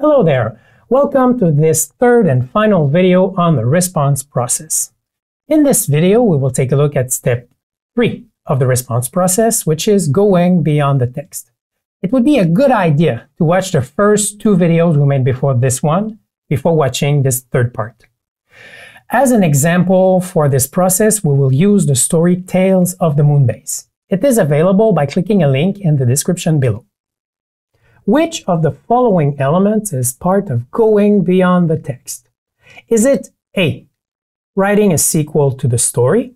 Hello there! Welcome to this third and final video on the response process. In this video, we will take a look at step 3 of the response process, which is going beyond the text. It would be a good idea to watch the first 2 videos we made before this one, before watching this third part. As an example for this process, we will use the story Tales of the Moonbase. It is available by clicking a link in the description below. Which of the following elements is part of going beyond the text? Is it A, writing a sequel to the story?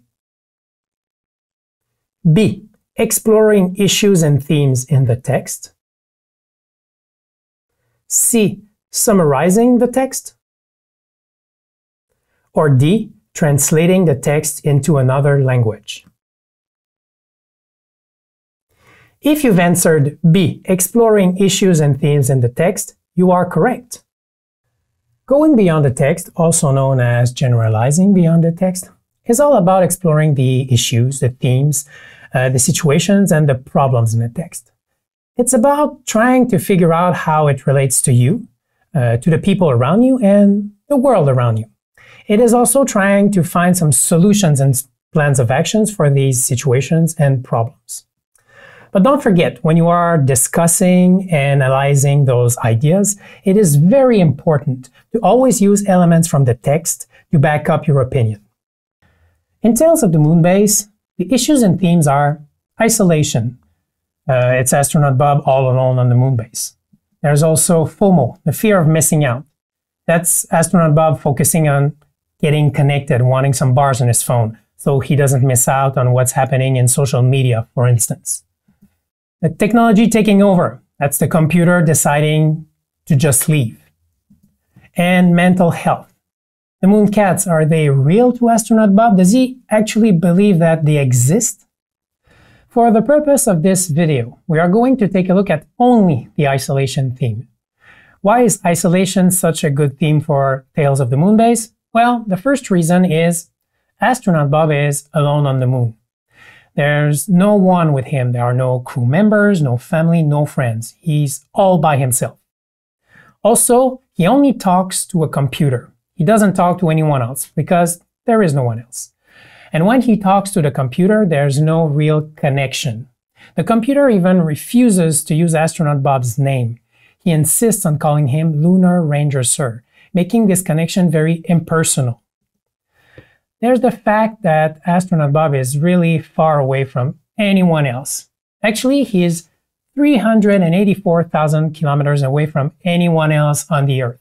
B, exploring issues and themes in the text? C, summarizing the text? Or D, translating the text into another language? If you've answered B, exploring issues and themes in the text, you are correct. Going beyond the text, also known as generalizing beyond the text, is all about exploring the issues, the themes, the situations, and the problems in the text. It's about trying to figure out how it relates to you, to the people around you, and the world around you. It is also trying to find some solutions and plans of actions for these situations and problems. But don't forget, when you are discussing and analyzing those ideas, it is very important to always use elements from the text to back up your opinion. In Tales of the Moonbase, the issues and themes are isolation. It's astronaut Bob all alone on the moonbase. There's also FOMO, the fear of missing out. That's astronaut Bob focusing on getting connected, wanting some bars on his phone, so he doesn't miss out on what's happening in social media, for instance. The technology taking over, that's the computer deciding to just leave. And mental health. The moon cats, are they real to astronaut Bob? Does he actually believe that they exist? For the purpose of this video, we are going to take a look at only the isolation theme. Why is isolation such a good theme for Tales of the Moonbase? Well, the first reason is astronaut Bob is alone on the moon. There's no one with him. There are no crew members, no family, no friends. He's all by himself. Also, he only talks to a computer. He doesn't talk to anyone else because there is no one else. And when he talks to the computer, there's no real connection. The computer even refuses to use astronaut Bob's name. He insists on calling him Lunar Ranger Sir, making this connection very impersonal. There's the fact that astronaut Bob is really far away from anyone else. Actually, he is 384,000 kilometers away from anyone else on the Earth.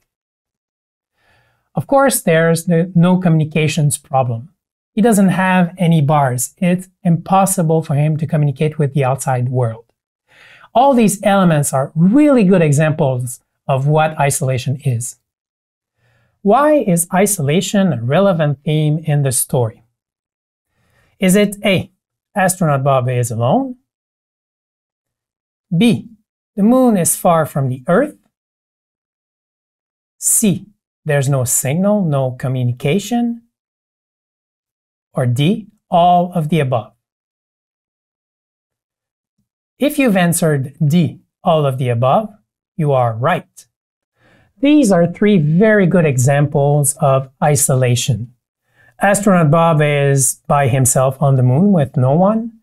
Of course, there's the no communications problem. He doesn't have any bars. It's impossible for him to communicate with the outside world. All these elements are really good examples of what isolation is. Why is isolation a relevant theme in the story? Is it A, astronaut Bob is alone? B, the moon is far from the Earth? C, there's no signal, no communication? Or D, all of the above? If you've answered D, all of the above, you are right. These are 3 very good examples of isolation. Astronaut Bob is by himself on the moon with no one.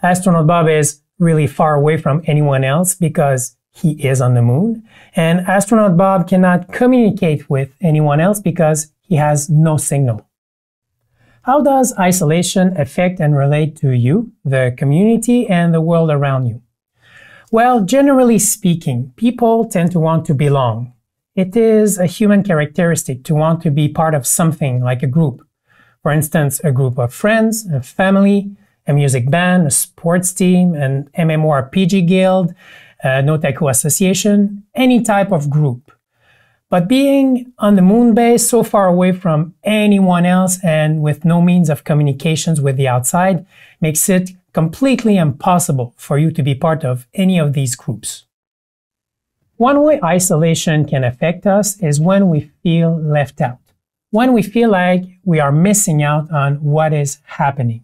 Astronaut Bob is really far away from anyone else because he is on the moon. And astronaut Bob cannot communicate with anyone else because he has no signal. How does isolation affect and relate to you, the community, and the world around you? Well, generally speaking, people tend to want to belong. It is a human characteristic to want to be part of something like a group. For instance, a group of friends, a family, a music band, a sports team, an MMORPG guild, an otaku association, any type of group. But being on the moonbase so far away from anyone else and with no means of communications with the outside makes it completely impossible for you to be part of any of these groups. One way isolation can affect us is when we feel left out, when we feel like we are missing out on what is happening.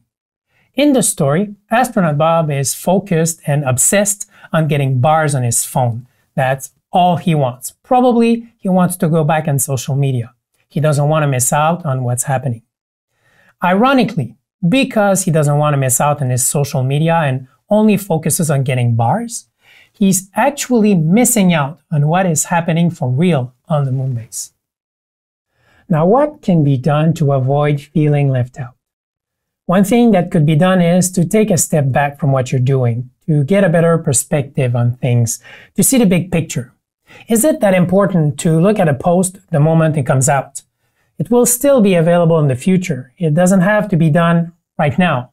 In the story, astronaut Bob is focused and obsessed on getting bars on his phone. That's all he wants. Probably he wants to go back on social media. He doesn't want to miss out on what's happening. Ironically, because he doesn't want to miss out on his social media and only focuses on getting bars, he's actually missing out on what is happening for real on the moon base. Now, what can be done to avoid feeling left out? One thing that could be done is to take a step back from what you're doing, to get a better perspective on things, to see the big picture. Is it that important to look at a post the moment it comes out? It will still be available in the future. It doesn't have to be done right now.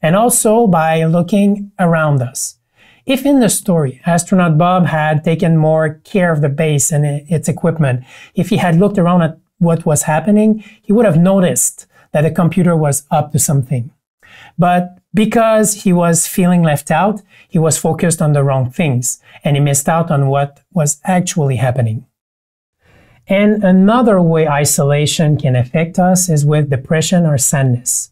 And also by looking around us. If in the story, astronaut Bob had taken more care of the base and its equipment, if he had looked around at what was happening, he would have noticed that the computer was up to something. But because he was feeling left out, he was focused on the wrong things, and he missed out on what was actually happening. And another way isolation can affect us is with depression or sadness.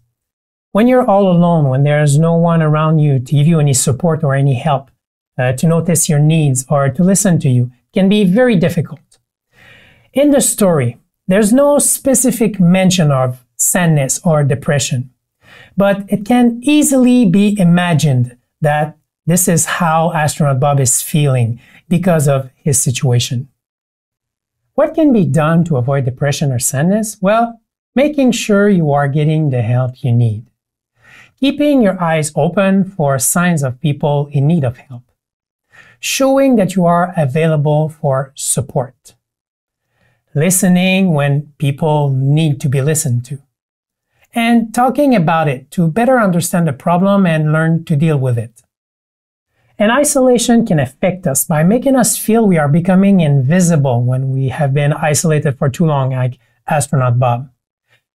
When you're all alone, when there's no one around you to give you any support or any help, to notice your needs or to listen to you, can be very difficult. In the story, there's no specific mention of sadness or depression, but it can easily be imagined that this is how astronaut Bob is feeling because of his situation. What can be done to avoid depression or sadness? Well, making sure you are getting the help you need. Keeping your eyes open for signs of people in need of help. Showing that you are available for support. Listening when people need to be listened to. And talking about it to better understand the problem and learn to deal with it. And isolation can affect us by making us feel we are becoming invisible when we have been isolated for too long, like astronaut Bob.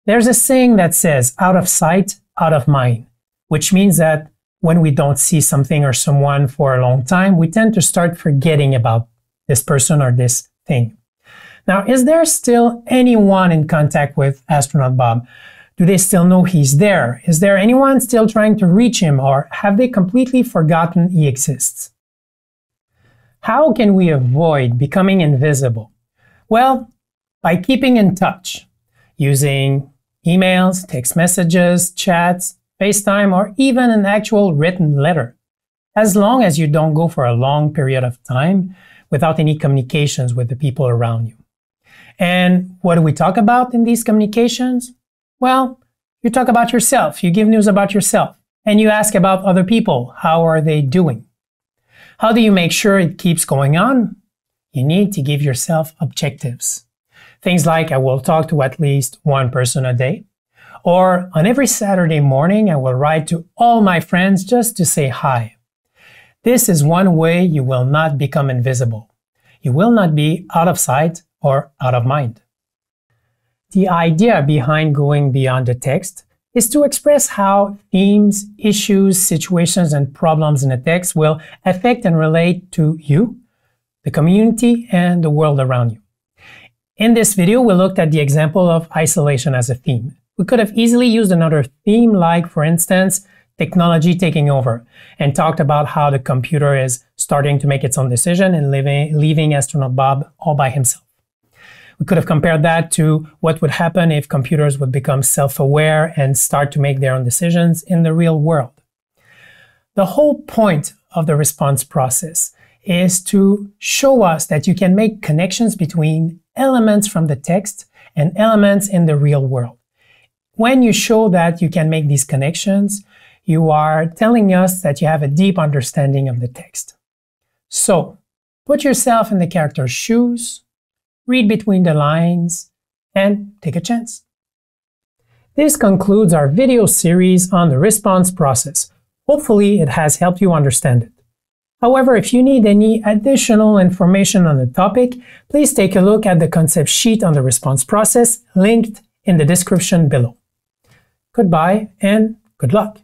There's a saying that says, out of sight, out of mind, which means that when we don't see something or someone for a long time, we tend to start forgetting about this person or this thing. Now, is there still anyone in contact with astronaut Bob? Do they still know he's there? Is there anyone still trying to reach him, or have they completely forgotten he exists? How can we avoid becoming invisible? Well, by keeping in touch, using emails, text messages, chats, FaceTime, or even an actual written letter, as long as you don't go for a long period of time without any communications with the people around you. And what do we talk about in these communications? Well, you talk about yourself, you give news about yourself, and you ask about other people. How are they doing? How do you make sure it keeps going on? You need to give yourself objectives. Things like, I will talk to at least one person a day, or on every Saturday morning, I will write to all my friends just to say hi. This is one way you will not become invisible. You will not be out of sight or out of mind. The idea behind going beyond the text is to express how themes, issues, situations, and problems in the text will affect and relate to you, the community, and the world around you. In this video, we looked at the example of isolation as a theme. We could have easily used another theme like, for instance, technology taking over, and talked about how the computer is starting to make its own decision and leaving astronaut Bob all by himself. We could have compared that to what would happen if computers would become self-aware and start to make their own decisions in the real world. The whole point of the response process is to show us that you can make connections between elements from the text and elements in the real world. When you show that you can make these connections, you are telling us that you have a deep understanding of the text. So, put yourself in the character's shoes, read between the lines, and take a chance. This concludes our video series on the response process. Hopefully, it has helped you understand it. However, if you need any additional information on the topic, please take a look at the concept sheet on the response process linked in the description below. Goodbye and good luck.